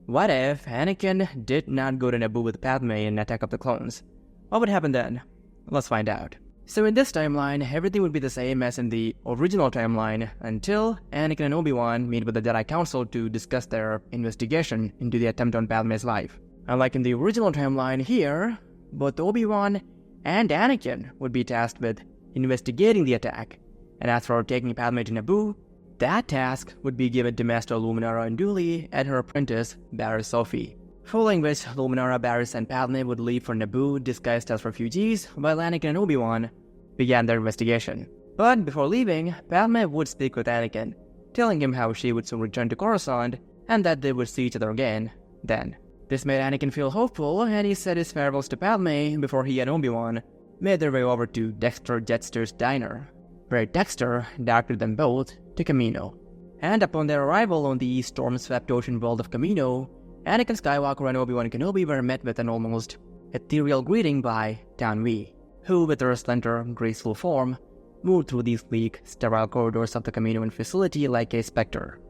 What if Anakin did not go to Naboo with Padme in Attack of the Clones? What would happen then? Let's find out. So in this timeline, everything would be the same as in the original timeline until Anakin and Obi Wan meet with the Jedi Council to discuss their investigation into the attempt on Padme's life. Unlike in the original timeline here, both Obi Wan and Anakin would be tasked with investigating the attack, and as for taking Padme to Naboo, that task would be given to Master Luminara Unduli and her apprentice, Barriss Sophie. Following which, Luminara, Barriss, and Padme would leave for Naboo disguised as refugees, while Anakin and Obi-Wan began their investigation. But before leaving, Padme would speak with Anakin, telling him how she would soon return to Coruscant, and that they would see each other again then. This made Anakin feel hopeful, and he said his farewells to Padme before he and Obi-Wan made their way over to Dexter Jettster's diner, where Dexter directed them both to Kamino. And upon their arrival on the storm-swept ocean world of Kamino, Anakin Skywalker and Obi-Wan Kenobi were met with an almost ethereal greeting by Tanvi, who, with her slender, graceful form, moved through the sleek, sterile corridors of the Kaminoan facility like a specter.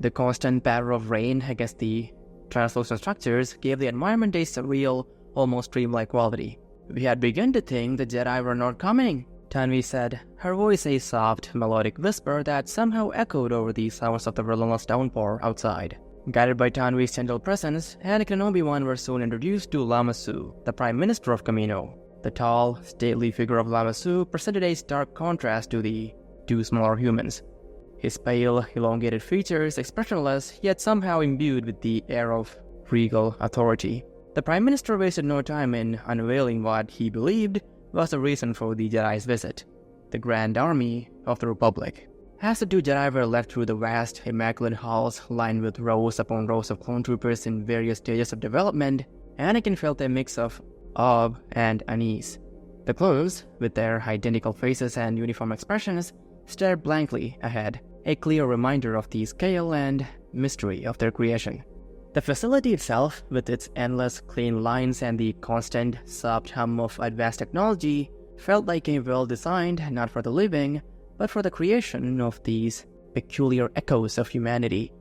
The constant patter of rain against the translucent structures gave the environment a surreal, almost dreamlike quality. "We had begun to think the Jedi were not coming," Tanvi said, her voice a soft, melodic whisper that somehow echoed over the sounds of the relentless downpour outside. Guided by Tanvi's gentle presence, Anakin and Obi-Wan were soon introduced to Lama Su, the Prime Minister of Kamino. The tall, stately figure of Lama Su presented a stark contrast to the two smaller humans. His pale, elongated features expressionless, yet somehow imbued with the air of regal authority. The Prime Minister wasted no time in unveiling what he believed was the reason for the Jedi's visit: the Grand Army of the Republic. As the two Jedi were led through the vast, immaculate halls lined with rows upon rows of clone troopers in various stages of development, Anakin felt a mix of awe and unease. The clones, with their identical faces and uniform expressions, stared blankly ahead, a clear reminder of the scale and mystery of their creation. The facility itself, with its endless clean lines and the constant soft hum of advanced technology, felt like a well-designed not for the living, but for the creation of these peculiar echoes of humanity.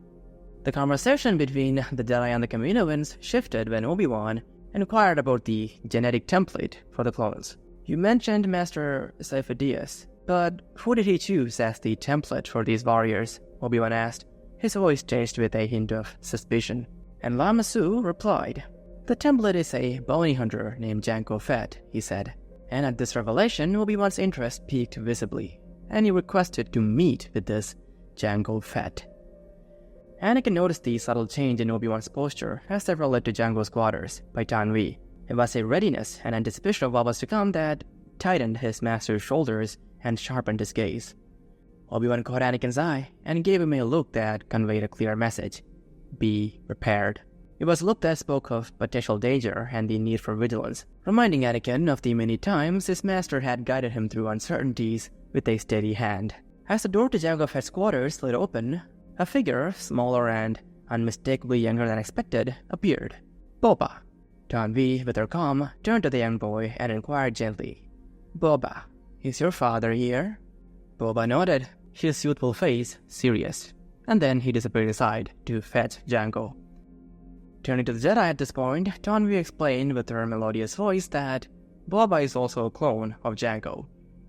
The conversation between the Jedi and the Kaminoans shifted when Obi-Wan inquired about the genetic template for the clones. "You mentioned Master Sifo-Dyas, but who did he choose as the template for these warriors?" Obi-Wan asked, his voice changed with a hint of suspicion. And Lama Su replied, "The template is a bounty hunter named Jango Fett," he said. And at this revelation, Obi-Wan's interest peaked visibly, and he requested to meet with this Jango Fett. Anakin noticed the subtle change in Obi-Wan's posture as they were led to Jango's quarters by Tanvi. It was a readiness and anticipation of what was to come that tightened his master's shoulders and sharpened his gaze. Obi-Wan caught Anakin's eye and gave him a look that conveyed a clear message: be prepared. It was a look that spoke of potential danger and the need for vigilance, reminding Anakin of the many times his master had guided him through uncertainties with a steady hand. As the door to Jango Fett's quarters slid open, a figure, smaller and unmistakably younger than expected, appeared. "Boba." Tanvi, with her calm, turned to the young boy and inquired gently, "Boba, is your father here?" Boba nodded, his youthful face serious, and then he disappeared aside to fetch Jango. Turning to the Jedi at this point, Tanvi explained with her melodious voice that Boba is also a clone of Jango,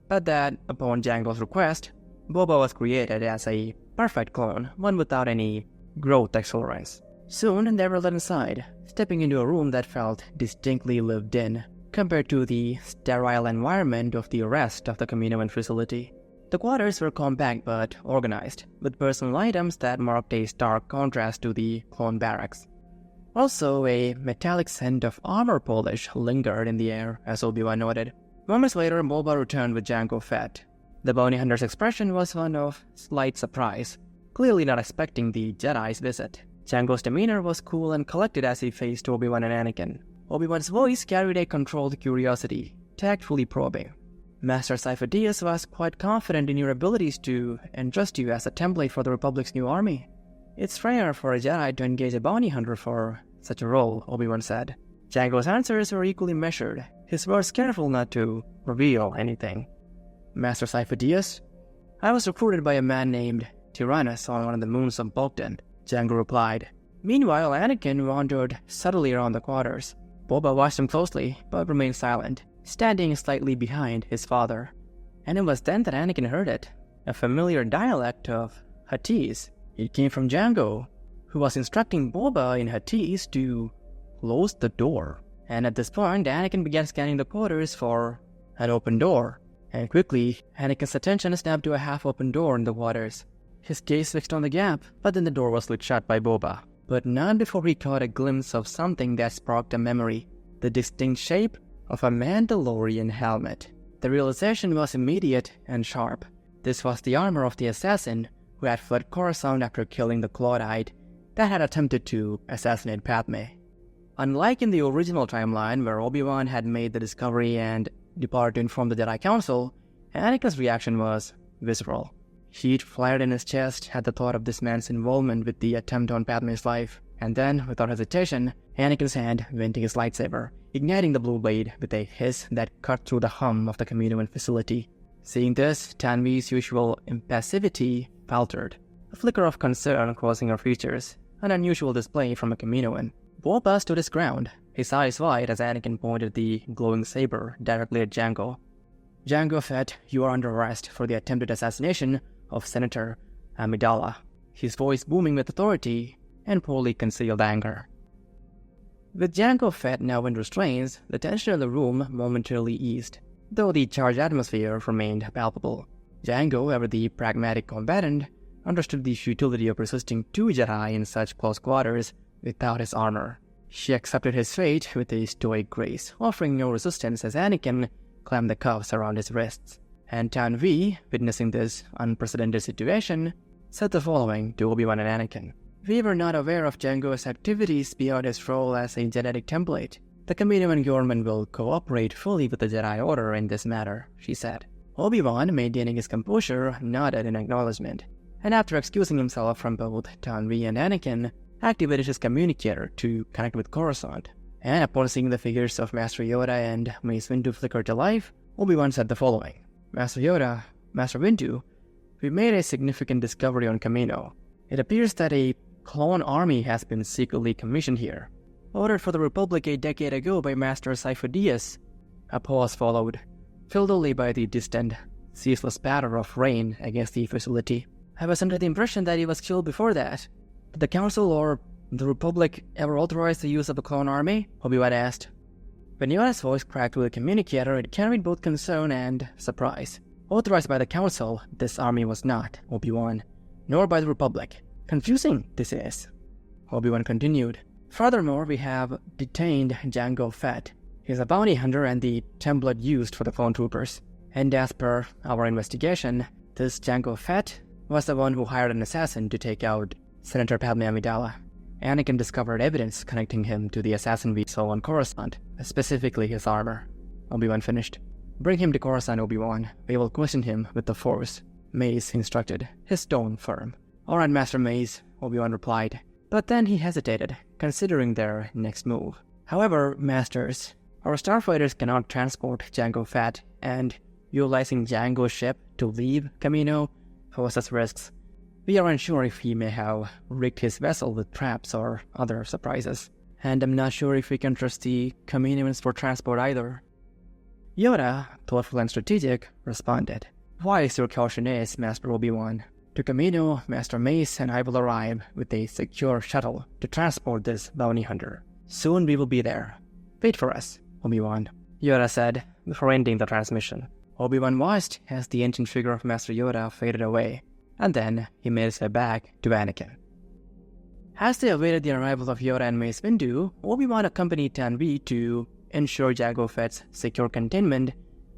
but that upon Jango's request, Boba was created as a perfect clone, one without any growth accelerants. Soon they were led inside, stepping into a room that felt distinctly lived in, compared to the sterile environment of the rest of the Kaminoan facility. The quarters were compact but organized, with personal items that marked a stark contrast to the clone barracks. Also, a metallic scent of armor polish lingered in the air, as Obi-Wan noted. Moments later, Boba returned with Jango Fett. The bounty hunter's expression was one of slight surprise, clearly not expecting the Jedi's visit. Jango's demeanor was cool and collected as he faced Obi-Wan and Anakin. Obi-Wan's voice carried a controlled curiosity, tactfully probing. "Master Sifo-Dyas was quite confident in your abilities to entrust you as a template for the Republic's new army. It's rare for a Jedi to engage a bounty hunter for such a role," Obi-Wan said. Jango's answers were equally measured, his words careful not to reveal anything. "Master Sifo-Dyas? I was recruited by a man named Tyrannus on one of the moons of Bogdan," Jango replied. Meanwhile, Anakin wandered subtly around the quarters. Boba watched him closely, but remained silent, standing slightly behind his father. And it was then that Anakin heard it, a familiar dialect of Huttese. It came from Jango, who was instructing Boba in Huttese to close the door. And at this point, Anakin began scanning the quarters for an open door. And quickly, Anakin's attention snapped to a half-open door in the quarters. His gaze fixed on the gap, but then the door was slid shut by Boba. But not before he caught a glimpse of something that sparked a memory, the distinct shape of a Mandalorian helmet. The realization was immediate and sharp. This was the armor of the assassin who had fled Coruscant after killing the Clawdite that had attempted to assassinate Padme. Unlike in the original timeline where Obi Wan had made the discovery and departed to inform the Jedi Council, Anakin's reaction was visceral. Heat flared in his chest at the thought of this man's involvement with the attempt on Padme's life, and then, without hesitation, Anakin's hand went to his lightsaber, igniting the blue blade with a hiss that cut through the hum of the Kamino facility. Seeing this, Tanvi's usual impassivity faltered, a flicker of concern crossing her features, an unusual display from a Kaminoan. Boba stood his ground, his eyes wide as Anakin pointed the glowing saber directly at Jango. Jango Fett, you are under arrest for the attempted assassination of Senator Amidala, his voice booming with authority and poorly concealed anger. With Jango Fett now in restraints, the tension in the room momentarily eased, though the charged atmosphere remained palpable. Jango, ever the pragmatic combatant, understood the futility of resisting two Jedi in such close quarters without his armor. She accepted his fate with a stoic grace, offering no resistance as Anakin clamped the cuffs around his wrists. And Tanvi, witnessing this unprecedented situation, said the following to Obi Wan and Anakin. We were not aware of Jango's activities beyond his role as a genetic template. The Kamino government will cooperate fully with the Jedi Order in this matter, she said. Obi-Wan, maintaining his composure, nodded in acknowledgement, and after excusing himself from both Tanvi and Anakin, activated his communicator to connect with Coruscant. And upon seeing the figures of Master Yoda and Mace Windu flicker to life, Obi-Wan said the following. Master Yoda, Master Windu, we made a significant discovery on Kamino. It appears that a clone army has been secretly commissioned here, ordered for the Republic a decade ago by Master Sifo-Dyas. A pause followed, filled only by the distant, ceaseless patter of rain against the facility. I was under the impression that he was killed before that. Did the Council or the Republic ever authorize the use of a clone army? Obi-Wan asked. When Yoda's voice cracked through the communicator, it carried both concern and surprise. Authorized by the Council, this army was not, Obi-Wan, nor by the Republic. Confusing, this is. Obi-Wan continued. Furthermore, we have detained Jango Fett. He's a bounty hunter and the template used for the clone troopers. And as per our investigation, this Jango Fett was the one who hired an assassin to take out Senator Padme Amidala. Anakin discovered evidence connecting him to the assassin we saw on Coruscant, specifically his armor. Obi-Wan finished. Bring him to Coruscant, Obi-Wan. We will question him with the Force, Mace instructed, his tone firm. Alright, Master Mace, Obi-Wan replied. But then he hesitated, considering their next move. However, Masters, our starfighters cannot transport Jango Fett, and utilizing Jango's ship to leave Kamino poses risks. We are unsure if he may have rigged his vessel with traps or other surprises, and I'm not sure if we can trust the Kaminoans for transport either. Yoda, thoughtful and strategic, responded. Wise your caution is, Master Obi-Wan. To Kamino, Master Mace and I will arrive with a secure shuttle to transport this bounty hunter. Soon we will be there. Wait for us, Obi-Wan, Yoda said before ending the transmission. Obi-Wan watched as the ancient figure of Master Yoda faded away, and then he made his way back to Anakin. As they awaited the arrival of Yoda and Mace Windu, Obi-Wan accompanied Tanvi to ensure Jango Fett's secure containment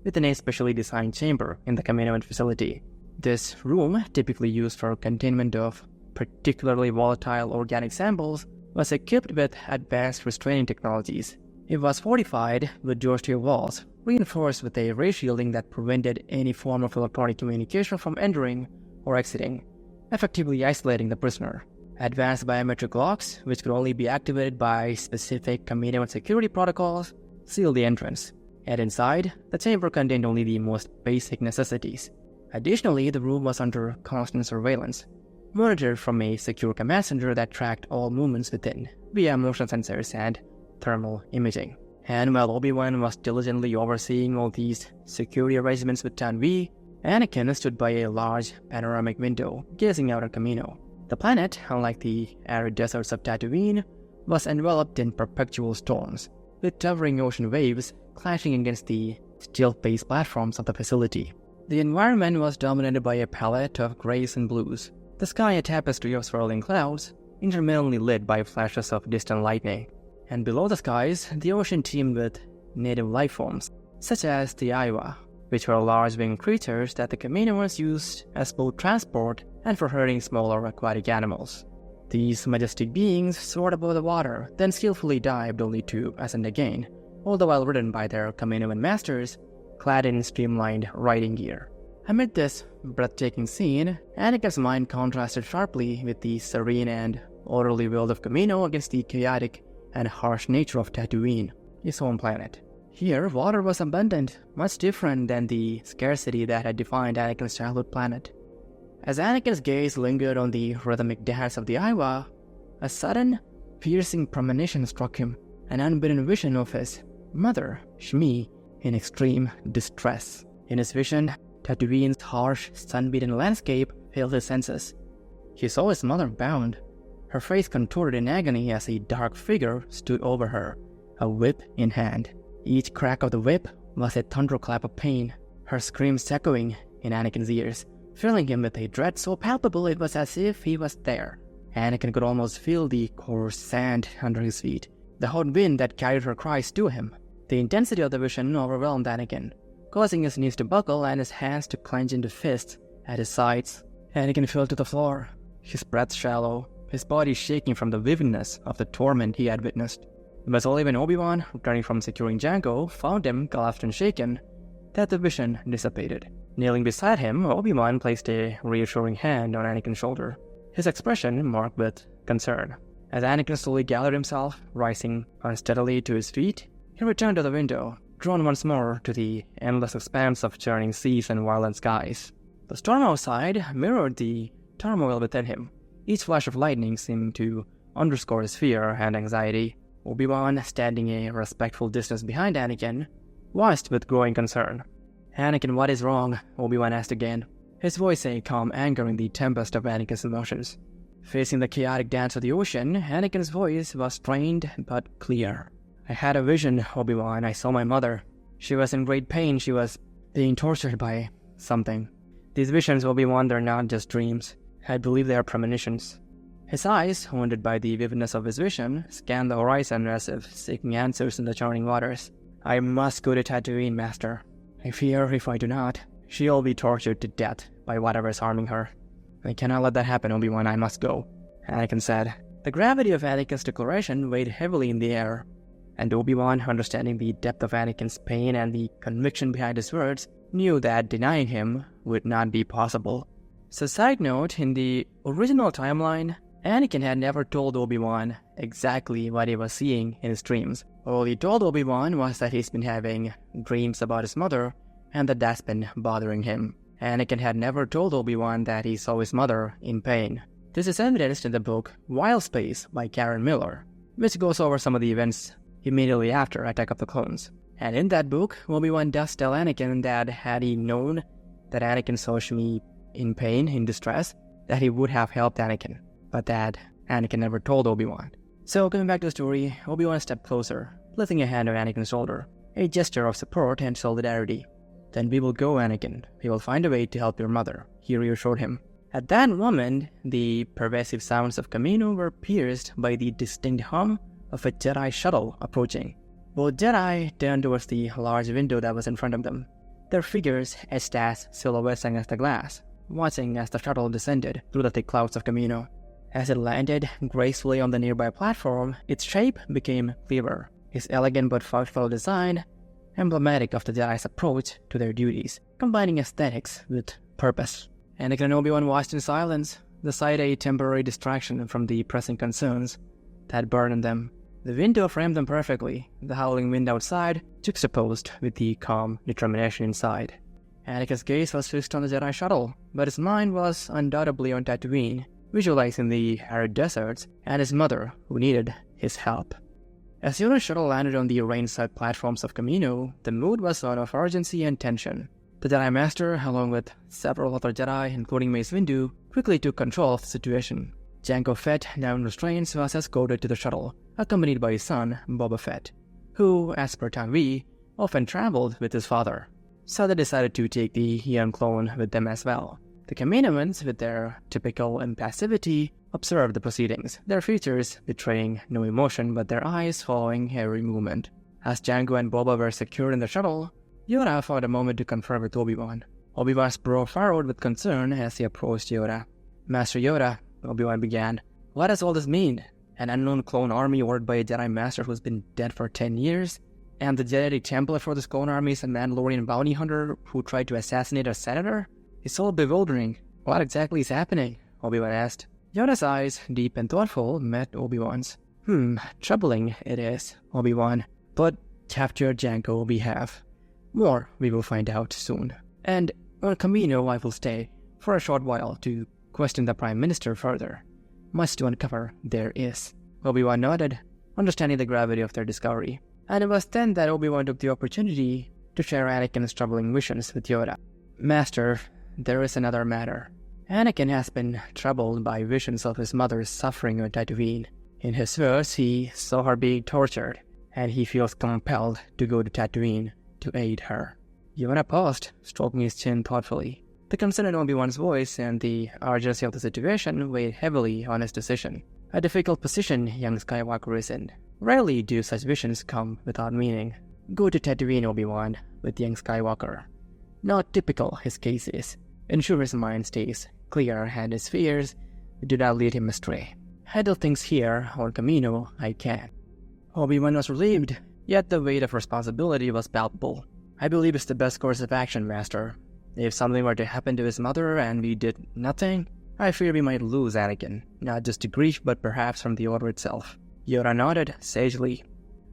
within a specially designed chamber in the Kamino facility. This room, typically used for containment of particularly volatile organic samples, was equipped with advanced restraining technologies. It was fortified with dual-steel walls, reinforced with a ray shielding that prevented any form of electronic communication from entering or exiting, effectively isolating the prisoner. Advanced biometric locks, which could only be activated by specific Kamino security protocols, sealed the entrance, and inside, the chamber contained only the most basic necessities. Additionally, the room was under constant surveillance, monitored from a secure command center that tracked all movements within via motion sensors and thermal imaging. And while Obi-Wan was diligently overseeing all these security arrangements with Tan V, Anakin stood by a large panoramic window, gazing out at Kamino. The planet, unlike the arid deserts of Tatooine, was enveloped in perpetual storms, with towering ocean waves clashing against the steel-based platforms of the facility. The environment was dominated by a palette of grays and blues, the sky a tapestry of swirling clouds, intermittently lit by flashes of distant lightning. And below the skies, the ocean teemed with native life forms, such as the Aiwa, which were large winged creatures that the Kaminoans used as both transport and for herding smaller aquatic animals. These majestic beings soared above the water, then skillfully dived only to ascend again, all the while ridden by their Kaminoan masters, clad in streamlined riding gear. Amid this breathtaking scene, Anakin's mind contrasted sharply with the serene and orderly world of Kamino against the chaotic and harsh nature of Tatooine, his home planet. Here, water was abundant, much different than the scarcity that had defined Anakin's childhood planet. As Anakin's gaze lingered on the rhythmic dance of the Aiwa, a sudden, piercing premonition struck him, an unbidden vision of his mother, Shmi, in extreme distress. In his vision, Tatooine's harsh, sun-beaten landscape failed his senses. He saw his mother bound, her face contorted in agony as a dark figure stood over her, a whip in hand. Each crack of the whip was a thunderclap of pain, her screams echoing in Anakin's ears, filling him with a dread so palpable it was as if he was there. Anakin could almost feel the coarse sand under his feet, the hot wind that carried her cries to him. The intensity of the vision overwhelmed Anakin, causing his knees to buckle and his hands to clench into fists at his sides. Anakin fell to the floor, his breath shallow, his body shaking from the vividness of the torment he had witnessed. It was only when Obi-Wan, returning from securing Jango, found him gasped and shaken, that the vision dissipated. Kneeling beside him, Obi-Wan placed a reassuring hand on Anakin's shoulder, his expression marked with concern. As Anakin slowly gathered himself, rising unsteadily to his feet, he returned to the window, drawn once more to the endless expanse of churning seas and violent skies. The storm outside mirrored the turmoil within him. Each flash of lightning seemed to underscore his fear and anxiety. Obi-Wan, standing a respectful distance behind Anakin, watched with growing concern. "Anakin, what is wrong?" Obi-Wan asked again, his voice a calm anger in the tempest of Anakin's emotions. Facing the chaotic dance of the ocean, Anakin's voice was strained but clear. "I had a vision, Obi-Wan. I saw my mother. She was in great pain. She was being tortured by something. These visions, Obi-Wan, they're not just dreams. I believe they are premonitions." His eyes, haunted by the vividness of his vision, scanned the horizon as if seeking answers in the churning waters. "I must go to Tatooine, Master. I fear if I do not, she'll be tortured to death by whatever is harming her. I cannot let that happen, Obi-Wan. I must go," Anakin said. The gravity of Anakin's declaration weighed heavily in the air, and Obi-Wan, understanding the depth of Anakin's pain and the conviction behind his words, knew that denying him would not be possible. So, side note, in the original timeline, Anakin had never told Obi-Wan exactly what he was seeing in his dreams. All he told Obi-Wan was that he's been having dreams about his mother, and that's been bothering him. Anakin had never told Obi-Wan that he saw his mother in pain. This is evidenced in the book Wild Space by Karen Miller, which goes over some of the events immediately after Attack of the Clones. And in that book, Obi-Wan does tell Anakin that had he known that Anakin saw Shmi in pain, in distress, that he would have helped Anakin, but that Anakin never told Obi-Wan. So, coming back to the story, Obi-Wan stepped closer, placing a hand on Anakin's shoulder, a gesture of support and solidarity. "Then we will go, Anakin. We will find a way to help your mother," he reassured him. At that moment, the pervasive sounds of Kamino were pierced by the distinct hum of a Jedi shuttle approaching. Both Jedi turned towards the large window that was in front of them, their figures etched as silhouettes against the glass, watching as the shuttle descended through the thick clouds of Kamino. As it landed gracefully on the nearby platform, its shape became clearer, its elegant but functional design emblematic of the Jedi's approach to their duties, combining aesthetics with purpose. Anakin and Obi-Wan watched in silence, the sight a temporary distraction from the pressing concerns that burdened them. The window framed them perfectly, the howling wind outside juxtaposed with the calm determination inside. Anakin's gaze was fixed on the Jedi shuttle, but his mind was undoubtedly on Tatooine, visualizing the arid deserts and his mother, who needed his help. As Yoda's shuttle landed on the rain-soaked platforms of Kamino, the mood was one of urgency and tension. The Jedi Master, along with several other Jedi, including Mace Windu, quickly took control of the situation. Jango Fett, now in restraints, was escorted to the shuttle, accompanied by his son, Boba Fett, who, as per Tanvi, often traveled with his father. So they decided to take the young clone with them as well. The Kaminoans, with their typical impassivity, observed the proceedings, their features betraying no emotion but their eyes following every movement. As Jango and Boba were secured in the shuttle, Yoda found a moment to confer with Obi Wan. Obi Wan's brow furrowed with concern as he approached Yoda. "Master Yoda," Obi Wan began, "what does all this mean? An unknown clone army ordered by a Jedi Master who's been dead for 10 years? And the Jedi template for this clone army is a Mandalorian bounty hunter who tried to assassinate a senator? It's all bewildering. What exactly is happening?" Obi-Wan asked. Yoda's eyes, deep and thoughtful, met Obi-Wan's. Troubling it is, Obi-Wan. But after Jango we have. More we will find out soon. And on Kamino I will stay, for a short while, to question the Prime Minister further. Much to uncover there is. Obi-Wan nodded, understanding the gravity of their discovery. And it was then that Obi-Wan took the opportunity to share Anakin's troubling visions with Yoda. "Master, there is another matter. Anakin has been troubled by visions of his mother's suffering on Tatooine. In his words, he saw her being tortured, and he feels compelled to go to Tatooine to aid her." Yoda paused, stroking his chin thoughtfully. The concern in Obi-Wan's voice and the urgency of the situation weighed heavily on his decision. A difficult position young Skywalker is in. Rarely do such visions come without meaning. "Go to Tatooine, Obi-Wan, with young Skywalker." Not typical his case is. Ensure his mind stays clear and his fears do not lead him astray. Handle things here on Kamino I can. Obi-Wan was relieved, yet the weight of responsibility was palpable. "I believe it's the best course of action, Master. If something were to happen to his mother and we did nothing, I fear we might lose Anakin, not just to grief but perhaps from the Order itself." Yoda nodded sagely.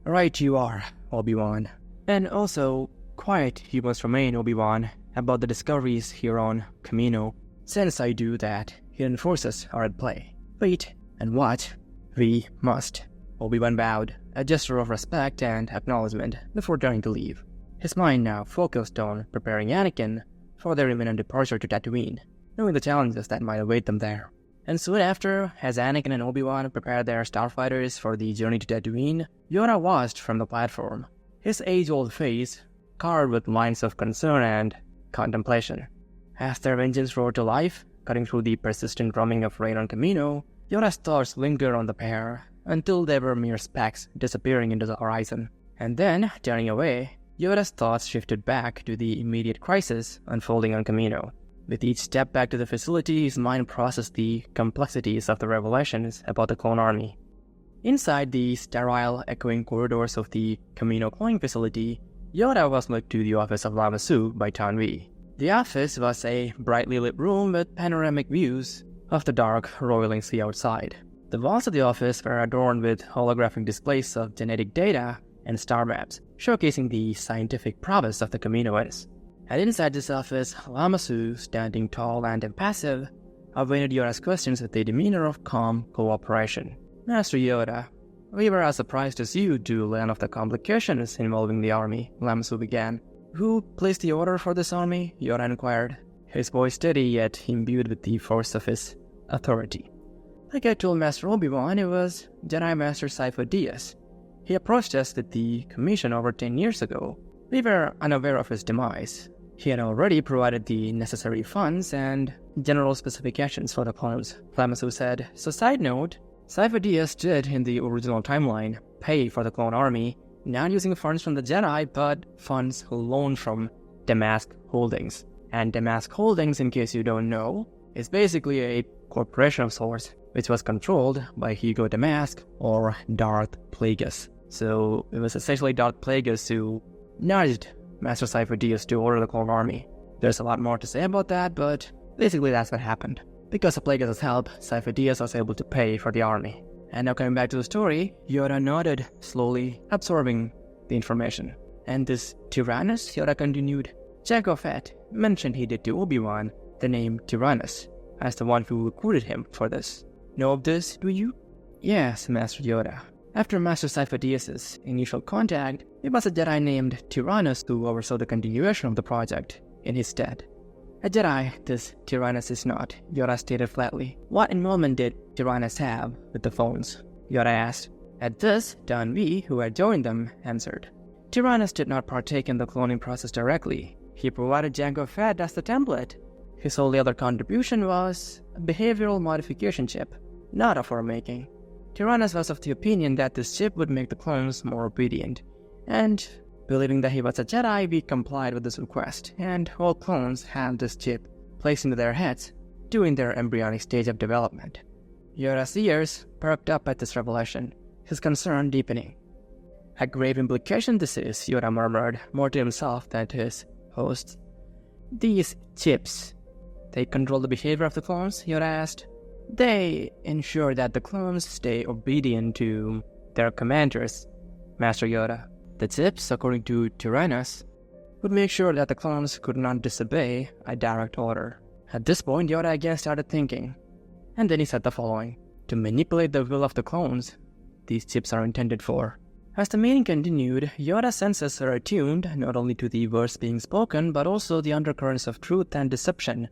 "Right you are, Obi-Wan. And also, quiet you must remain, Obi-Wan, about the discoveries here on Kamino. Since I do that, hidden forces are at play. Wait and watch. We must." Obi-Wan bowed, a gesture of respect and acknowledgement, before turning to leave. His mind now focused on preparing Anakin for their imminent departure to Tatooine, knowing the challenges that might await them there. And soon after, as Anakin and Obi-Wan prepared their starfighters for the journey to Tatooine, Yoda watched from the platform, his age-old face carved with lines of concern and contemplation. As their engines roared to life, cutting through the persistent drumming of rain on Kamino, Yoda's thoughts lingered on the pair until they were mere specks disappearing into the horizon. And then, turning away, Yoda's thoughts shifted back to the immediate crisis unfolding on Kamino. With each step back to the facility, his mind processed the complexities of the revelations about the clone army. Inside the sterile, echoing corridors of the Kamino cloning facility, Yoda was led to the office of Lama Su by Tanvi. The office was a brightly lit room with panoramic views of the dark, roiling sea outside. The walls of the office were adorned with holographic displays of genetic data and star maps, showcasing the scientific prowess of the Kaminoans. And inside this office, Lama Su, standing tall and impassive, awaited Yoda's questions with a demeanor of calm cooperation. "Master Yoda, we were as surprised as you to learn of the complications involving the army," Lama Su began. "Who placed the order for this army?" Yoda inquired, his voice steady yet imbued with the force of his authority. "Like I told Master Obi-Wan, it was Jedi Master Sifo Dyas. He approached us with the commission over 10 years ago. We were unaware of his demise. He had already provided the necessary funds and general specifications for the clones," Lama Su said. "So side note, Sifo Dyas did, in the original timeline, pay for the clone army, not using funds from the Jedi, but funds loaned from Damask Holdings. And Damask Holdings, in case you don't know, is basically a corporation of sorts, which was controlled by Hugo Damask, or Darth Plagueis. So it was essentially Darth Plagueis who nudged Master Sifo Dyas to order the clone army. There's a lot more to say about that, but basically that's what happened. Because of Plagueis' help, Sifo Dyas was able to pay for the army. And now coming back to the story, Yoda nodded, slowly absorbing the information. "And this Tyrannus," Yoda continued. "Jango Fett mentioned he did to Obi-Wan the name Tyrannus. as the one who recruited him for this. Know of this, do you? Yes, Master Yoda. After Master Sifo-Dyas's initial contact, it was a Jedi named Tyrannus who oversaw the continuation of the project in his stead. A Jedi, this Tyrannus is not, Yoda stated flatly. What involvement did Tyrannus have with the phones? Yoda asked. At this, Dan Vi, who had joined them, answered. Tyrannus did not partake in the cloning process directly. He provided Jango Fett as the template. His only other contribution was a behavioral modification chip, not of our making. Tyrannus was of the opinion that this chip would make the clones more obedient, and believing that he was a Jedi, we complied with this request, and all clones had this chip placed into their heads during their embryonic stage of development. Yoda's ears perked up at this revelation, his concern deepening. A grave implication this is, Yoda murmured, more to himself than to his hosts. These chips, they control the behavior of the clones? Yoda asked. They ensure that the clones stay obedient to their commanders, Master Yoda. The chips, according to Tyrannus, would make sure that the clones could not disobey a direct order. At this point, Yoda again started thinking, and then he said the following. To manipulate the will of the clones, these chips are intended for. As the meeting continued, Yoda's senses were attuned not only to the words being spoken, but also the undercurrents of truth and deception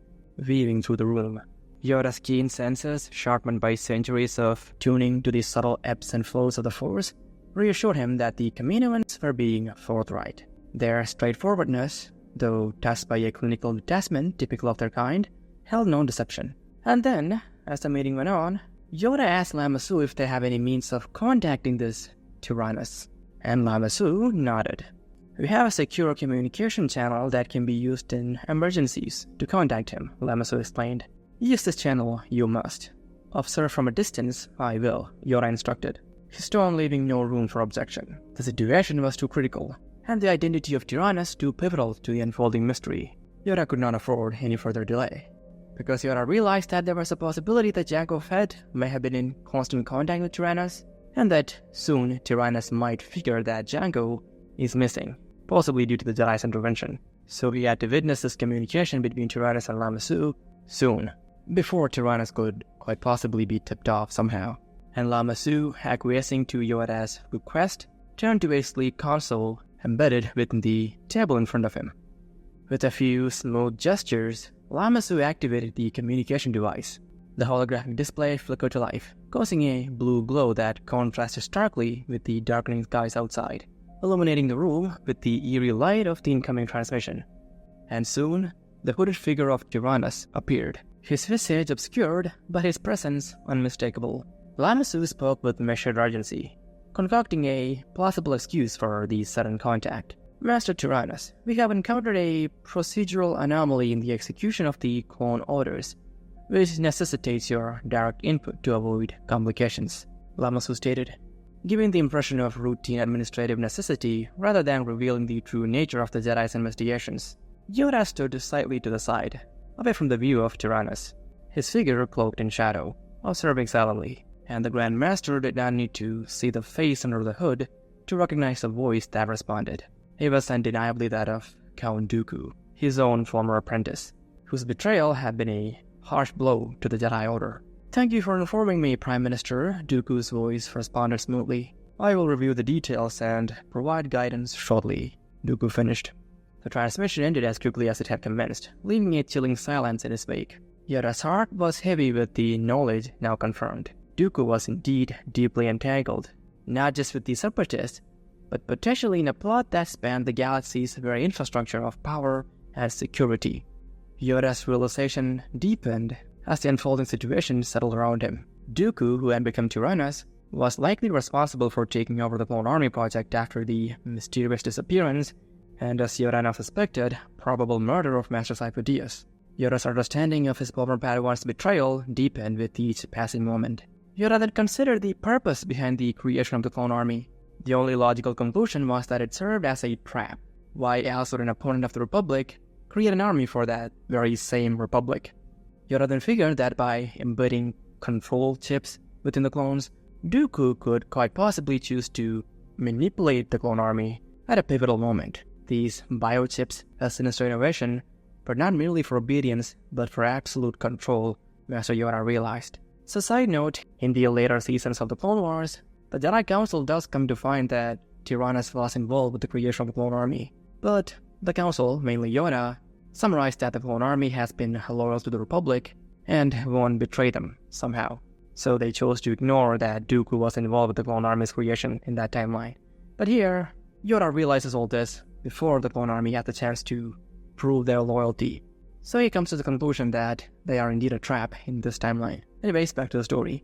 weaving through the room. Yoda's keen senses, sharpened by centuries of tuning to the subtle ebbs and flows of the Force, reassured him that the Kaminoans were being forthright. Their straightforwardness, though touched by a clinical detachment typical of their kind, held no deception. And then, as the meeting went on, Yoda asked Lama Su if they have any means of contacting this Tyrannus, and Lama Su nodded. We have a secure communication channel that can be used in emergencies to contact him, Lama Su explained. Use this channel, you must. Observe from a distance, I will, Yoda instructed, his tone leaving no room for objection. The situation was too critical, and the identity of Tyrannus too pivotal to the unfolding mystery. Yoda could not afford any further delay. Because Yoda realized that there was a possibility that Jango Fett may have been in constant contact with Tyrannus, and that soon Tyrannus might figure that Jango is missing, possibly due to the Jedi's intervention. So he had to witness this communication between Tyrannus and Lama Su soon, before Tyrannus could quite possibly be tipped off somehow. And Lama Su, acquiescing to Yoda's request, turned to a sleek console embedded within the table in front of him. With a few smooth gestures, Lama Su activated the communication device. The holographic display flickered to life, causing a blue glow that contrasted starkly with the darkening skies outside, illuminating the room with the eerie light of the incoming transmission. And soon, the hooded figure of Tyrannus appeared, his visage obscured, but his presence unmistakable. Lama Su spoke with measured urgency, concocting a plausible excuse for the sudden contact. Master Tyrannus, we have encountered a procedural anomaly in the execution of the clone orders, which necessitates your direct input to avoid complications, Lama Su stated, giving the impression of routine administrative necessity rather than revealing the true nature of the Jedi's investigations. Yoda stood slightly to the side, away from the view of Tyrannus, his figure cloaked in shadow, observing silently, and the Grand Master did not need to see the face under the hood to recognize the voice that responded. It was undeniably that of Count Dooku, his own former apprentice, whose betrayal had been a harsh blow to the Jedi Order. Thank you for informing me, Prime Minister, Dooku's voice responded smoothly. I will review the details and provide guidance shortly, Dooku finished. The transmission ended as quickly as it had commenced, leaving a chilling silence in his wake. Yoda's heart was heavy with the knowledge now confirmed. Dooku was indeed deeply entangled, not just with the Separatists, but potentially in a plot that spanned the galaxy's very infrastructure of power and security. Yoda's realization deepened as the unfolding situation settled around him. Dooku, who had become Tyrannus, was likely responsible for taking over the Clone Army project after the mysterious disappearance and, as Yoda now suspected, probable murder of Master Sifo-Dyas. Yoda's understanding of his former Padawan's betrayal deepened with each passing moment. Yoda then considered the purpose behind the creation of the Clone Army. The only logical conclusion was that it served as a trap. Why else would an opponent of the Republic create an army for that very same Republic? Yoda then figured that by embedding control chips within the clones, Dooku could quite possibly choose to manipulate the Clone Army at a pivotal moment. These biochips, a sinister innovation, but not merely for obedience, but for absolute control Master Yoda realized. So side note, in the later seasons of the Clone Wars, the Jedi Council does come to find that Tyrannus was involved with the creation of the Clone Army. But the Council, mainly Yoda, summarized that the Clone Army has been loyal to the Republic and won't betray them somehow. So they chose to ignore that Dooku was involved with the Clone Army's creation in that timeline. But here, Yoda realizes all this before the Clone Army had the chance to prove their loyalty. So he comes to the conclusion that they are indeed a trap in this timeline. Anyways, back to the story.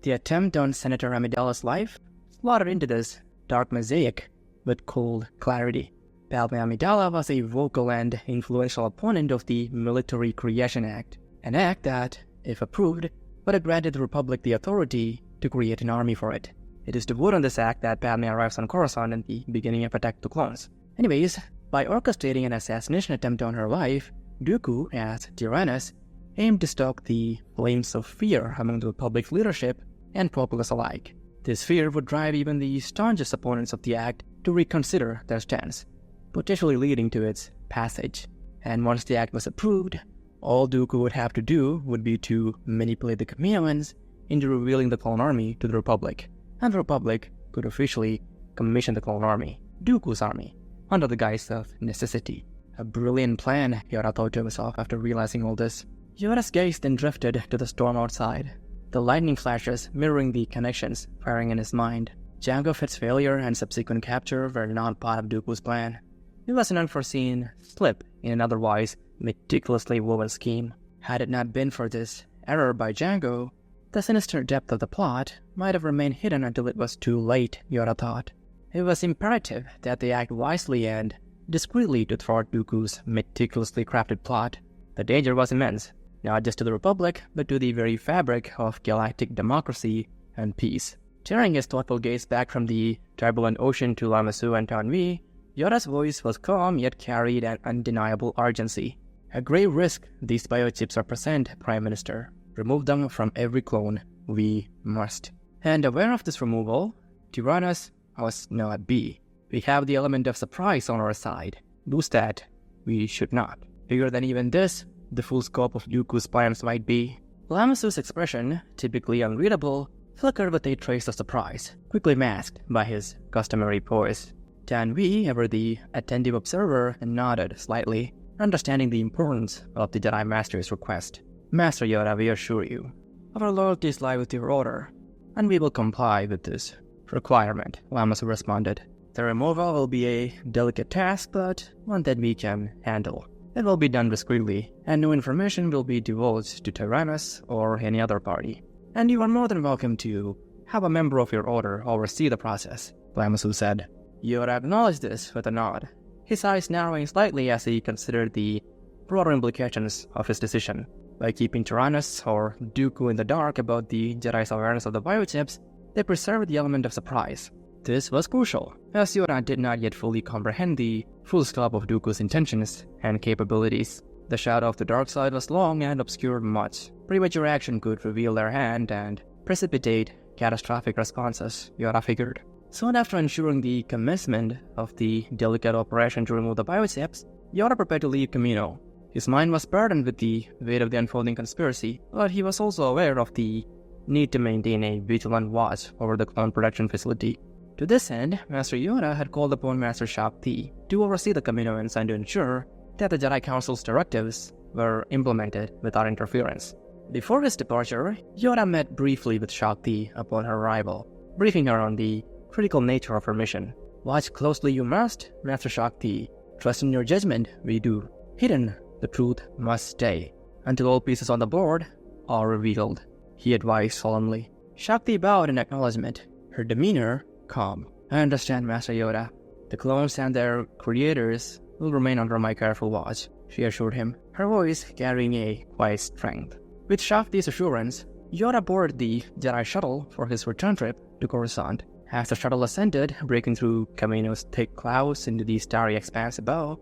The attempt on Senator Amidala's life slotted into this dark mosaic with cold clarity. Padme Amidala was a vocal and influential opponent of the Military Creation Act, an act that, if approved, would have granted the Republic the authority to create an army for it. It is to vote on this act that Padme arrives on Coruscant in the beginning of Attack of the Clones. Anyways, by orchestrating an assassination attempt on her life, Dooku, as Tyrannus, aimed to stoke the flames of fear among the Republic's leadership and populace alike. This fear would drive even the staunchest opponents of the act to reconsider their stance, potentially leading to its passage. And once the act was approved, all Dooku would have to do would be to manipulate the Kaminoans into revealing the Clone Army to the Republic, and the Republic could officially commission the Clone Army, Dooku's army, under the guise of necessity. A brilliant plan, Yoda thought to himself after realizing all this. Yoda's gaze then drifted to the storm outside, the lightning flashes mirroring the connections firing in his mind. Jango Fett's failure and subsequent capture were not part of Dooku's plan. It was an unforeseen slip in an otherwise meticulously woven scheme. Had it not been for this error by Jango, the sinister depth of the plot might have remained hidden until it was too late, Yoda thought. It was imperative that they act wisely and discreetly to thwart Dooku's meticulously crafted plot. The danger was immense, not just to the Republic, but to the very fabric of galactic democracy and peace. Turning his thoughtful gaze back from the turbulent ocean to Lama Su and Tanvi, Yoda's voice was calm yet carried an undeniable urgency. A grave risk these biochips represent, Prime Minister. Remove them from every clone. We must. And aware of this removal, Tyrannus must not be. We have the element of surprise on our side. Lose that, we should not. Bigger than even this, the full scope of Dooku's plans might be. Lama Su's expression, typically unreadable, flickered with a trace of surprise, quickly masked by his customary poise. Tanvi, ever the attentive observer, nodded slightly, understanding the importance of the Jedi Master's request. Master Yoda, we assure you, our loyalties lie with your order, and we will comply with this requirement, Lama Su responded. The removal will be a delicate task, but one that we can handle. It will be done discreetly, and no information will be divulged to Tyrannus or any other party. And you are more than welcome to have a member of your order oversee the process, Lama Su said. Yoda acknowledged this with a nod, his eyes narrowing slightly as he considered the broader implications of his decision. By keeping Tyrannus or Dooku in the dark about the Jedi's awareness of the biochips, they preserved the element of surprise. This was crucial, as Yoda did not yet fully comprehend the full scope of Dooku's intentions and capabilities. The shadow of the dark side was long and obscured much. Premature action could reveal their hand and precipitate catastrophic responses, Yoda figured. Soon after ensuring the commencement of the delicate operation to remove the biochips, Yoda prepared to leave Kamino. His mind was burdened with the weight of the unfolding conspiracy, but he was also aware of the need to maintain a vigilant watch over the clone production facility. To this end, Master Yoda had called upon Master Shakti to oversee the Kaminoans and to ensure that the Jedi Council's directives were implemented without interference. Before his departure, Yoda met briefly with Shakti upon her arrival, briefing her on the critical nature of her mission. Watch closely you must, Master Shakti. Trust in your judgment, we do. Hidden, the truth must stay, until all pieces on the board are revealed, he advised solemnly. Shakti bowed in acknowledgement, her demeanor calm. I understand, Master Yoda. The clones and their creators will remain under my careful watch, she assured him, her voice carrying a quiet strength. With Shakti's assurance, Yoda boarded the Jedi shuttle for his return trip to Coruscant. As the shuttle ascended, breaking through Kamino's thick clouds into the starry expanse above,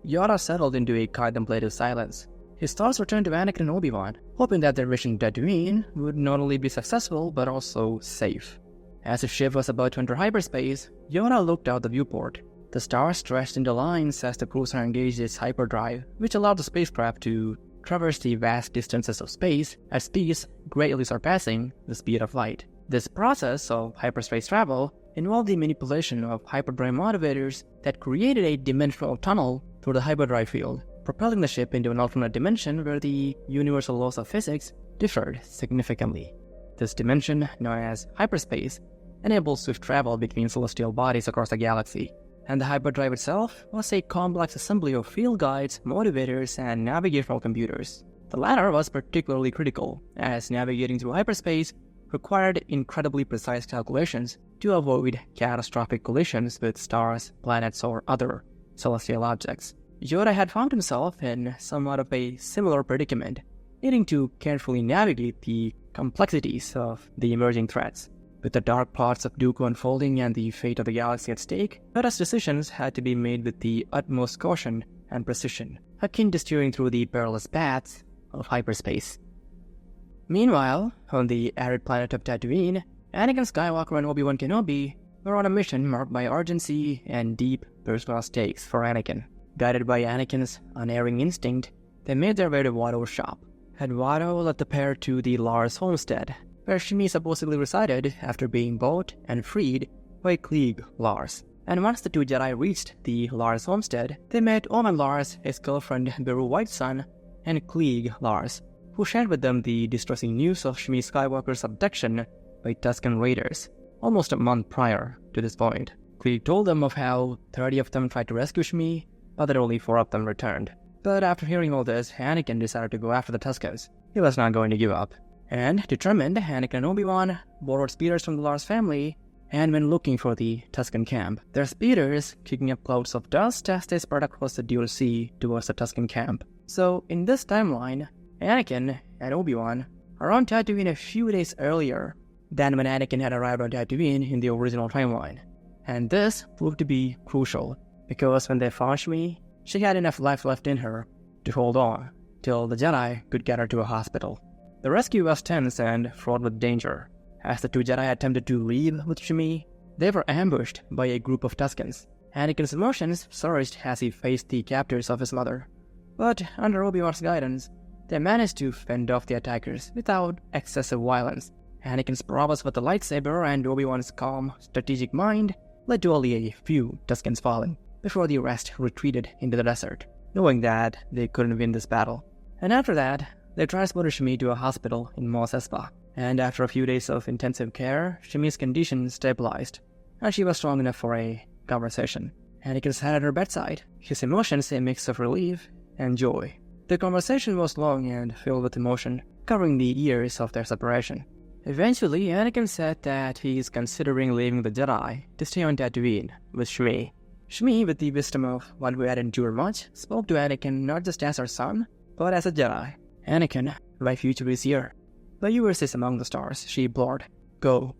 Yoda settled into a contemplative silence. His thoughts returned to Anakin and Obi Wan, hoping that their mission to Tatooine would not only be successful but also safe. As the ship was about to enter hyperspace, Yoda looked out the viewport. The stars stretched into lines as the cruiser engaged its hyperdrive, which allowed the spacecraft to traverse the vast distances of space at speeds greatly surpassing the speed of light. This process of hyperspace travel involved the manipulation of hyperdrive motivators that created a dimensional tunnel through the hyperdrive field, propelling the ship into an alternate dimension where the universal laws of physics differed significantly. This dimension, known as hyperspace, enables swift travel between celestial bodies across the galaxy, and the hyperdrive itself was a complex assembly of field guides, motivators, and navigational computers. The latter was particularly critical, as navigating through hyperspace required incredibly precise calculations to avoid catastrophic collisions with stars, planets, or other celestial objects. Yoda had found himself in somewhat of a similar predicament, needing to carefully navigate the complexities of the emerging threats. With the dark plots of Dooku unfolding and the fate of the galaxy at stake, Yoda's decisions had to be made with the utmost caution and precision, akin to steering through the perilous paths of hyperspace. Meanwhile, on the arid planet of Tatooine, Anakin Skywalker and Obi Wan Kenobi were on a mission marked by urgency and deep personal stakes for Anakin. Guided by Anakin's unerring instinct, they made their way to Watto's shop, and Watto led the pair to the Lars homestead, where Shmi supposedly resided after being bought and freed by Klieg Lars. And once the two Jedi reached the Lars homestead, they met Omen Lars, his girlfriend Beru Whitesun, and Klieg Lars, who shared with them the distressing news of Shmi Skywalker's abduction by Tusken raiders, almost a month prior to this point. Klieg told them of how 30 of them tried to rescue Shmi, but that only 4 of them returned. But after hearing all this, Anakin decided to go after the Tuskens. He was not going to give up. And determined, Anakin and Obi-Wan borrowed speeders from the Lars family and went looking for the Tusken camp. Their speeders kicking up clouds of dust as they spread across the Dual Sea towards the Tusken camp. So in this timeline, Anakin and Obi-Wan are on Tatooine a few days earlier than when Anakin had arrived on Tatooine in the original timeline. And this proved to be crucial, because when they found Shmi, she had enough life left in her to hold on till the Jedi could get her to a hospital. The rescue was tense and fraught with danger. As the two Jedi attempted to leave with Shmi, they were ambushed by a group of Tuskens. Anakin's emotions surged as he faced the captors of his mother. But under Obi-Wan's guidance, they managed to fend off the attackers without excessive violence. Anakin's prowess with the lightsaber and Obi-Wan's calm, strategic mind led to only a few Tuskens falling, before the rest retreated into the desert, knowing that they couldn't win this battle. And after that, they transported Shmi to a hospital in Mos Espa, and after a few days of intensive care, Shmi's condition stabilized, and she was strong enough for a conversation. Anakin sat at her bedside, his emotions a mix of relief and joy. The conversation was long and filled with emotion, covering the years of their separation. Eventually, Anakin said that he is considering leaving the Jedi to stay on Tatooine with Shmi. Shmi, with the wisdom of one who had endured much, spoke to Anakin not just as her son, but as a Jedi. "Anakin, my future is here. The yours is among the stars," she implored. "Go.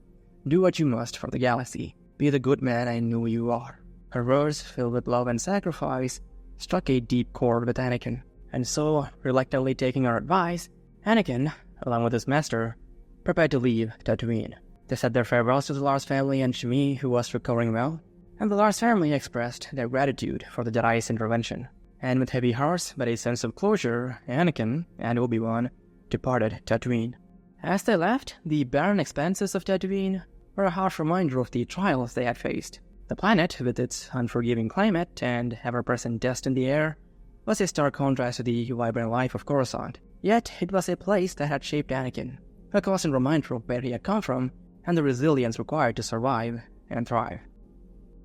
Do what you must for the galaxy. Be the good man I know you are." Her words, filled with love and sacrifice, struck a deep chord with Anakin. And so, reluctantly taking her advice, Anakin, along with his master, prepared to leave Tatooine. They said their farewells to the Lars family and Shmi, who was recovering well, and the Lars family expressed their gratitude for the Jedi's intervention. And with heavy hearts but a sense of closure, Anakin and Obi-Wan departed Tatooine. As they left, the barren expanses of Tatooine were a harsh reminder of the trials they had faced. The planet, with its unforgiving climate and ever-present dust in the air, was a stark contrast to the vibrant life of Coruscant. Yet it was a place that had shaped Anakin, a constant reminder of where he had come from and the resilience required to survive and thrive.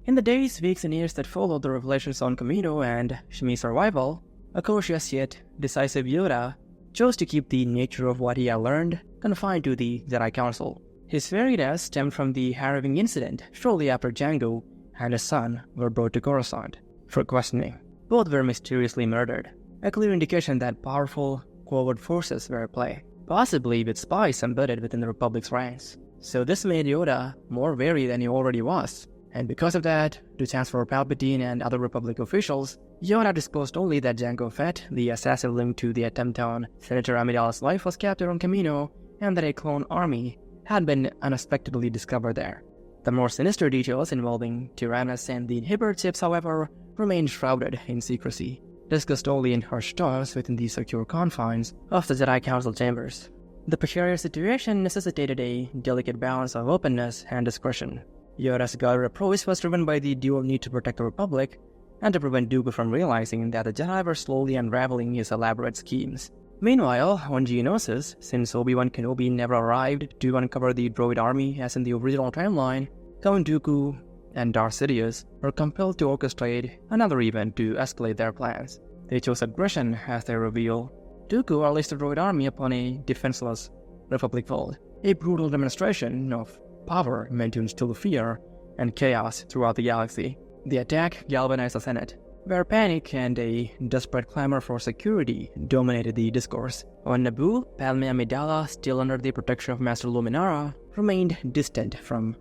In the days, weeks, and years that followed the revelations on Kamino and Shmi's survival, a cautious yet decisive Yoda chose to keep the nature of what he had learned confined to the Jedi Council. His wariness stemmed from the harrowing incident shortly after Jango and his son were brought to Coruscant for questioning. Both were mysteriously murdered, a clear indication that powerful, covert forces were at play, possibly with spies embedded within the Republic's ranks. So this made Yoda more wary than he already was. And because of that, to Chancellor Palpatine and other Republic officials, Yoda disclosed only that Jango Fett, the assassin linked to the attempt on Senator Amidala's life, was captured on Kamino, and that a clone army had been unexpectedly discovered there. The more sinister details involving Tyrannus and the Inhibitor chips, however, remained shrouded in secrecy. discussed only in hushed tones within the secure confines of the Jedi Council chambers. The precarious situation necessitated a delicate balance of openness and discretion. Yoda's guarded approach was driven by the dual need to protect the Republic and to prevent Dooku from realizing that the Jedi were slowly unraveling his elaborate schemes. Meanwhile, on Geonosis, since Obi Wan Kenobi never arrived to uncover the droid army as in the original timeline, Count Dooku and Darth Sidious were compelled to orchestrate another event to escalate their plans. They chose aggression as they reveal. Dooku unleashed the droid army upon a defenseless Republic fold, a brutal demonstration of power meant to instill fear and chaos throughout the galaxy. The attack galvanized the Senate, where panic and a desperate clamor for security dominated the discourse. On Naboo, Padme Amidala, still under the protection of Master Luminara, remained distant from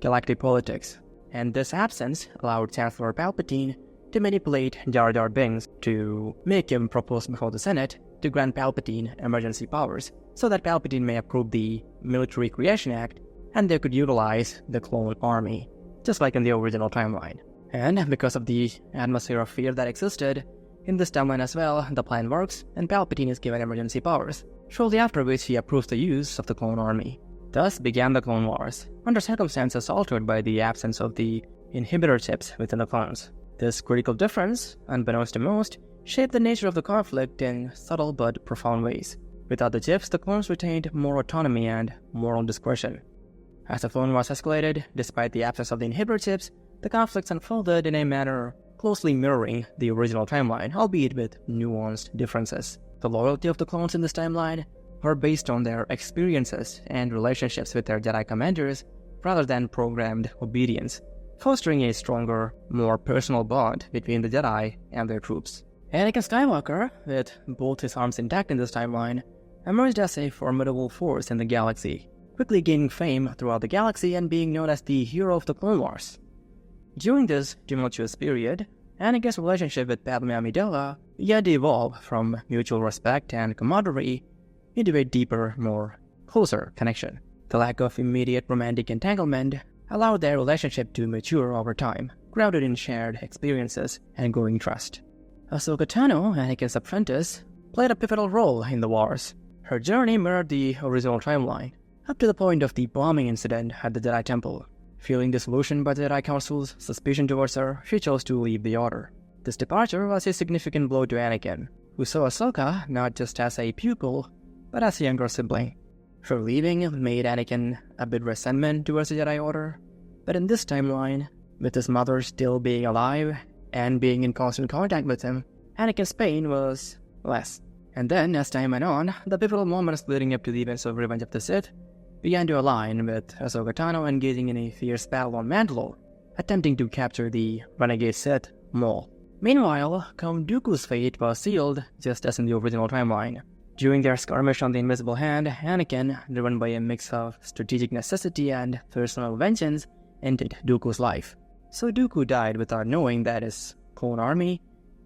galactic politics, and this absence allowed Chancellor Palpatine to manipulate Jar Jar Binks to make him propose before the Senate to grant Palpatine emergency powers, so that Palpatine may approve the Military Creation Act and they could utilize the clone army, just like in the original timeline. And because of the atmosphere of fear that existed in this timeline as well, the plan works and Palpatine is given emergency powers, shortly after which he approves the use of the clone army. Thus began the Clone Wars, under circumstances altered by the absence of the inhibitor chips within the clones. This critical difference, unbeknownst to most, shaped the nature of the conflict in subtle but profound ways. Without the chips, the clones retained more autonomy and moral discretion. As the Clone Wars escalated, despite the absence of the inhibitor chips, the conflicts unfolded in a manner closely mirroring the original timeline, albeit with nuanced differences. The loyalty of the clones in this timeline were based on their experiences and relationships with their Jedi commanders rather than programmed obedience, fostering a stronger, more personal bond between the Jedi and their troops. Anakin Skywalker, with both his arms intact in this timeline, emerged as a formidable force in the galaxy, quickly gaining fame throughout the galaxy and being known as the hero of the Clone Wars. During this tumultuous period, Anakin's relationship with Padme Amidala began to evolve from mutual respect and camaraderie into a deeper, more closer connection. The lack of immediate romantic entanglement allowed their relationship to mature over time, grounded in shared experiences and growing trust. Ahsoka Tano, Anakin's apprentice, played a pivotal role in the wars. Her journey mirrored the original timeline, up to the point of the bombing incident at the Jedi Temple. Feeling disillusioned by the Jedi Council's suspicion towards her, she chose to leave the Order. This departure was a significant blow to Anakin, who saw Ahsoka not just as a pupil, but as a younger sibling. Her leaving made Anakin a bit resentment towards the Jedi Order, but in this timeline, with his mother still being alive and being in constant contact with him, Anakin's pain was less. And then, as time went on, the pivotal moments leading up to the events of Revenge of the Sith began to align, with Ahsoka Tano engaging in a fierce battle on Mandalore, attempting to capture the renegade Sith Maul. Meanwhile, Count Dooku's fate was sealed, just as in the original timeline. During their skirmish on the Invisible Hand, Anakin, driven by a mix of strategic necessity and personal vengeance, ended Dooku's life. So Dooku died without knowing that his clone army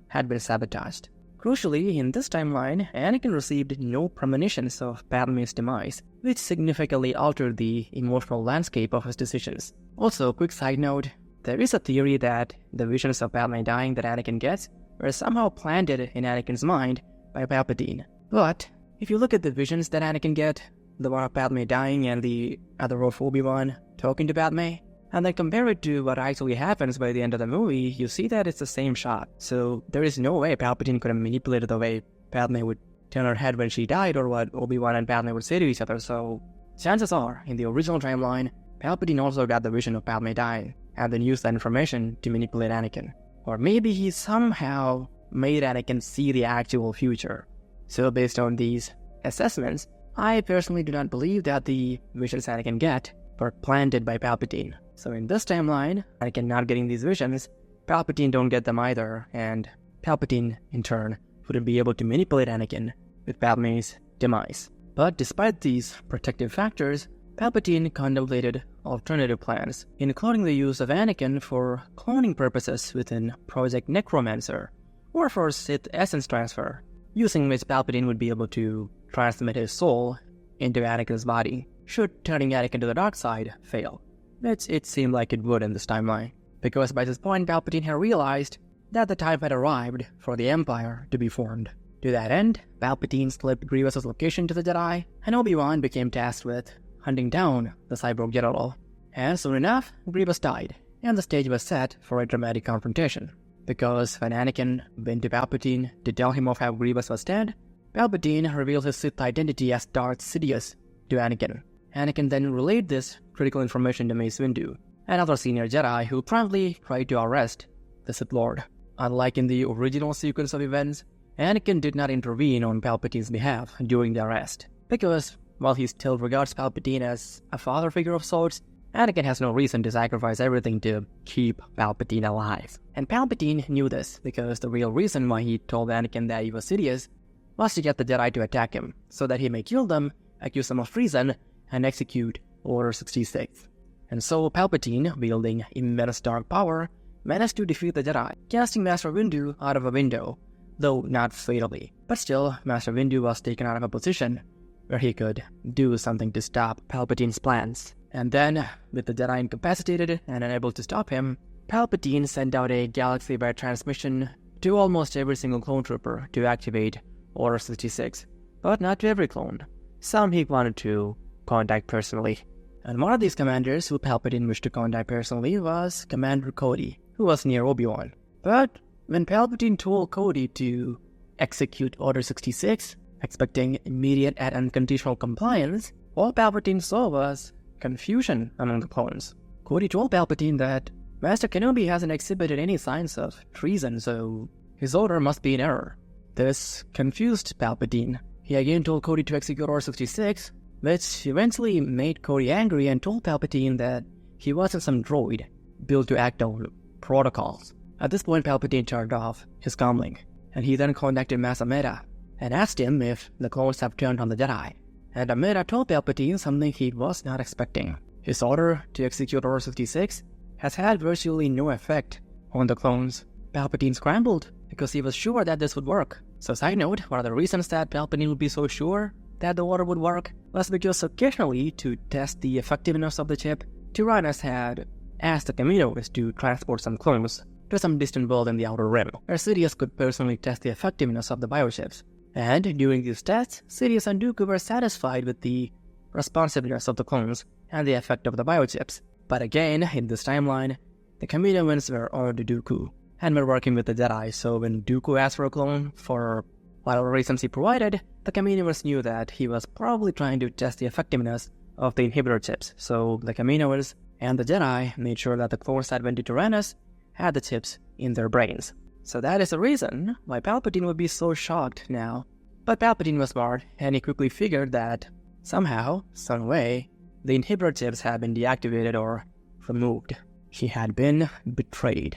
had been sabotaged. Crucially, in this timeline, Anakin received no premonitions of Padme's demise, which significantly altered the emotional landscape of his decisions. Also, quick side note, there is a theory that the visions of Padme dying that Anakin gets were somehow planted in Anakin's mind by Palpatine. But, if you look at the visions that Anakin get, the one of Padme dying and the other of Obi Wan talking to Padme, and then compare it to what actually happens by the end of the movie, you see that it's the same shot. So there is no way Palpatine could have manipulated the way Padme would turn her head when she died, or what Obi Wan and Padme would say to each other. So chances are, in the original timeline, Palpatine also got the vision of Padme dying, and then used that information to manipulate Anakin. Or maybe he somehow made Anakin see the actual future. So based on these assessments, I personally do not believe that the visions Anakin get were planted by Palpatine. So in this timeline, Anakin not getting these visions, Palpatine don't get them either, and Palpatine, in turn, wouldn't be able to manipulate Anakin with Padme's demise. But despite these protective factors, Palpatine contemplated alternative plans, including the use of Anakin for cloning purposes within Project Necromancer, or for Sith Essence Transfer, using which Palpatine would be able to transmit his soul into Anakin's body, should turning Anakin to the dark side fail, which it seemed like it would in this timeline. Because by this point Palpatine had realized that the time had arrived for the Empire to be formed. To that end, Palpatine slipped Grievous's location to the Jedi, and Obi Wan became tasked with hunting down the cyborg general. And soon enough, Grievous died, and the stage was set for a dramatic confrontation. Because when Anakin went to Palpatine to tell him of how Grievous was dead, Palpatine revealed his Sith identity as Darth Sidious to Anakin. Anakin then relayed this critical information to Mace Windu, another senior Jedi who promptly tried to arrest the Sith Lord. Unlike in the original sequence of events, Anakin did not intervene on Palpatine's behalf during the arrest, because while he still regards Palpatine as a father figure of sorts, Anakin has no reason to sacrifice everything to keep Palpatine alive. And Palpatine knew this, because the real reason why he told Anakin that he was Sidious was to get the Jedi to attack him, so that he may kill them, accuse them of treason, and execute Order 66. And so Palpatine, wielding immense dark power, managed to defeat the Jedi, casting Master Windu out of a window, though not fatally. But still, Master Windu was taken out of a position where he could do something to stop Palpatine's plans. And then, with the Jedi incapacitated and unable to stop him, Palpatine sent out a galaxy-wide transmission to almost every single clone trooper to activate Order 66, but not to every clone. Some he wanted to contact personally. And one of these commanders who Palpatine wished to contact personally was Commander Cody, who was near Obi Wan. But when Palpatine told Cody to execute Order 66, expecting immediate and unconditional compliance, all Palpatine saw was confusion among the clones. Cody told Palpatine that Master Kenobi hasn't exhibited any signs of treason, so his order must be in error. This confused Palpatine. He again told Cody to execute Order 66, which eventually made Cody angry and told Palpatine that he wasn't some droid built to act on protocols. At this point, Palpatine turned off his comlink, and he then contacted Master Meta and asked him if the clones have turned on the Jedi. And Meta told Palpatine something he was not expecting. His order to execute Order 66 has had virtually no effect on the clones. Palpatine scrambled because he was sure that this would work. So side note, one of the reasons that Palpatine would be so sure that the order would work was because occasionally, to test the effectiveness of the chip, Tyrannus had asked the Kaminoans to transport some clones to some distant world in the Outer Rim, where Sidious could personally test the effectiveness of the biochips. And during these tests, Sidious and Dooku were satisfied with the responsiveness of the clones and the effect of the biochips. But again, in this timeline, the Kaminoans were on to Dooku and were working with the Jedi, so when Dooku asked for a clone for whatever reasons he provided, the Kaminoans knew that he was probably trying to test the effectiveness of the inhibitor chips, so the Kaminoans and the Jedi made sure that the clones that went to Tyrannus had the chips in their brains. So that is the reason why Palpatine would be so shocked now. But Palpatine was smart, and he quickly figured that somehow, some way, the inhibitor chips had been deactivated or removed. He had been betrayed.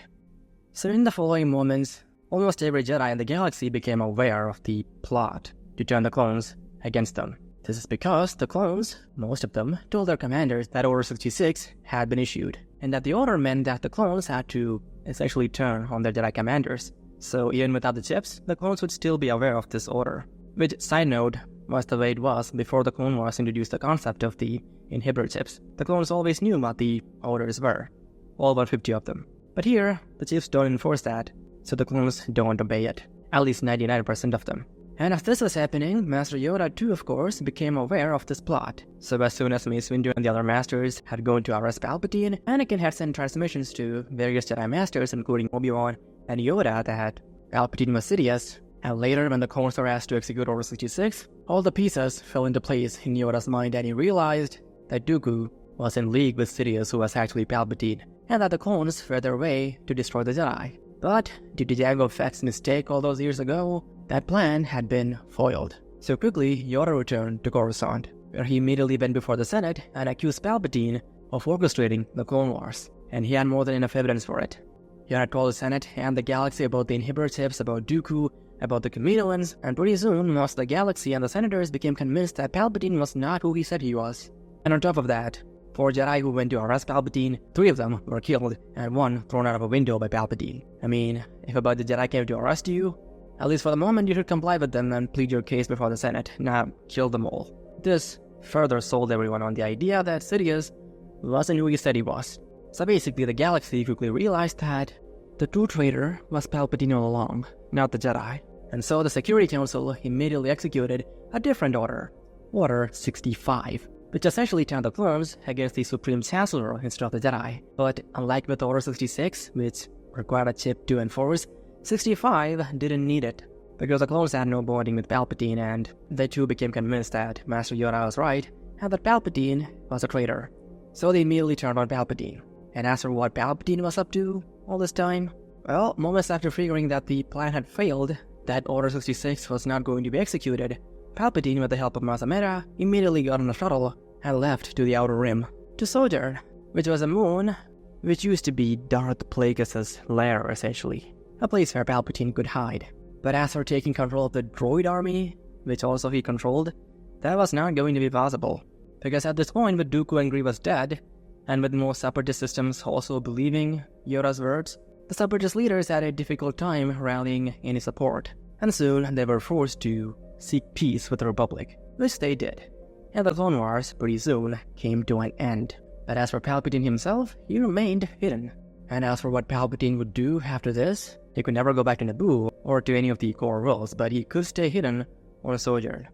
So in the following moments, almost every Jedi in the galaxy became aware of the plot to turn the clones against them. This is because the clones, most of them, told their commanders that Order 66 had been issued, and that the order meant that the clones had to essentially turn on their Jedi commanders. So even without the chips, the clones would still be aware of this order. Which, side note, was the way it was before the Clone Wars introduced the concept of the inhibitor chips. The clones always knew what the orders were, all 150 of them. But here, the chips don't enforce that, so the clones don't obey it, at least 99% of them. And as this was happening, Master Yoda too, of course, became aware of this plot. So as soon as Mace Windu and the other Masters had gone to arrest Palpatine, Anakin had sent transmissions to various Jedi Masters, including Obi Wan and Yoda, that Palpatine was Sidious. And later, when the clones were asked to execute Order 66, all the pieces fell into place in Yoda's mind, and he realized that Dooku was in league with Sidious, who was actually Palpatine, and that the clones were their way to destroy the Jedi. But due to Jango Fett's mistake all those years ago, that plan had been foiled. So quickly, Yoda returned to Coruscant, where he immediately went before the Senate and accused Palpatine of orchestrating the Clone Wars, and he had more than enough evidence for it. Yoda told the Senate and the galaxy about the inhibitor chips, about Dooku, about the Kaminoans, and pretty soon most of the galaxy and the senators became convinced that Palpatine was not who he said he was. And on top of that, 4 Jedi who went to arrest Palpatine, 3 of them were killed, and 1 thrown out of a window by Palpatine. I mean, if about the Jedi came to arrest you, at least for the moment you should comply with them and plead your case before the Senate, not kill them all. This further sold everyone on the idea that Sidious wasn't who he said he was. So basically the galaxy quickly realized that the true traitor was Palpatine all along, not the Jedi. And so the Security Council immediately executed a different order, Order 65, which essentially turned the clones against the Supreme Chancellor instead of the Jedi. But unlike with Order 66, which required a chip to enforce, 65 didn't need it, because the clones had no bonding with Palpatine, and they too became convinced that Master Yoda was right, and that Palpatine was a traitor. So they immediately turned on Palpatine. And as for what Palpatine was up to all this time, well, moments after figuring that the plan had failed, that Order 66 was not going to be executed, Palpatine, with the help of Maz Amedda, immediately got on a shuttle and left to the Outer Rim, to Sojourn, which was a moon which used to be Darth Plagueis' lair, essentially, a place where Palpatine could hide. But as for taking control of the droid army, which also he controlled, that was not going to be possible, because at this point with Dooku and Grievous dead, and with most Separatist systems also believing Yoda's words, the Separatist leaders had a difficult time rallying any support, and soon they were forced to seek peace with the Republic, which they did. And the Clone Wars pretty soon came to an end. But as for Palpatine himself, he remained hidden. And as for what Palpatine would do after this, he could never go back to Naboo or to any of the core worlds, but he could stay hidden on Sojourn.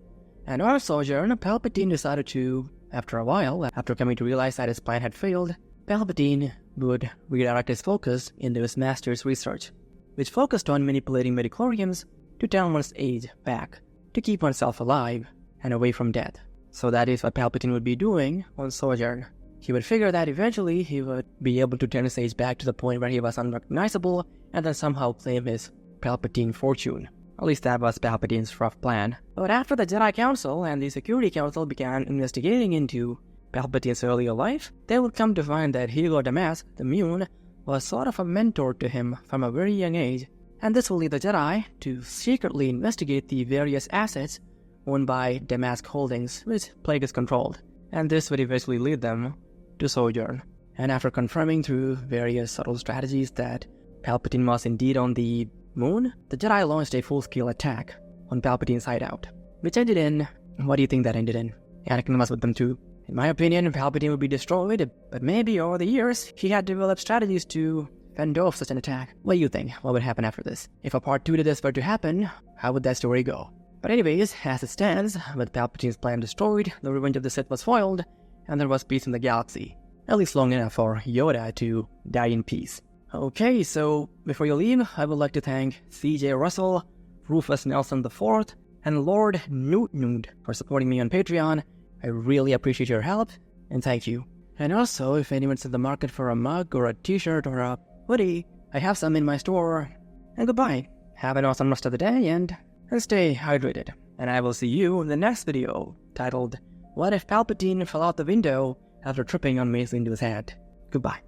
And on Sojourn, Palpatine decided to, after a while, after coming to realize that his plan had failed, Palpatine would redirect his focus into his master's research, which focused on manipulating midichlorians to turn one's age back, to keep oneself alive and away from death. So that is what Palpatine would be doing on Sojourn. He would figure that eventually he would be able to turn his age back to the point where he was unrecognizable and then somehow claim his Palpatine fortune. At least that was Palpatine's rough plan. But after the Jedi Council and the Security Council began investigating into Palpatine's earlier life, they would come to find that Helo Damask, the Mune, was sort of a mentor to him from a very young age, and this will lead the Jedi to secretly investigate the various assets owned by Damask Holdings, which Plagueis controlled, and this would eventually lead them to Sojourn. And after confirming through various subtle strategies that Palpatine was indeed on the moon, the Jedi launched a full-scale attack on Palpatine's hideout, which ended in... what do you think that ended in? Anakin was with them too. In my opinion, Palpatine would be destroyed, but maybe over the years, he had developed strategies to fend off such an attack. What do you think? What would happen after this? If a part 2 to this were to happen, how would that story go? But anyways, as it stands, with Palpatine's plan destroyed, the Revenge of the Sith was foiled, and there was peace in the galaxy. At least long enough for Yoda to die in peace. Okay, so before you leave, I would like to thank CJ Russell, Rufus Nelson IV, and Lord Newt for supporting me on Patreon. I really appreciate your help, and thank you. And also, if anyone's in the market for a mug or a t-shirt or a hoodie, I have some in my store. And goodbye. Have an awesome rest of the day, and stay hydrated. And I will see you in the next video, titled, What if Palpatine fell out the window after tripping on Mace Windu's head? Goodbye.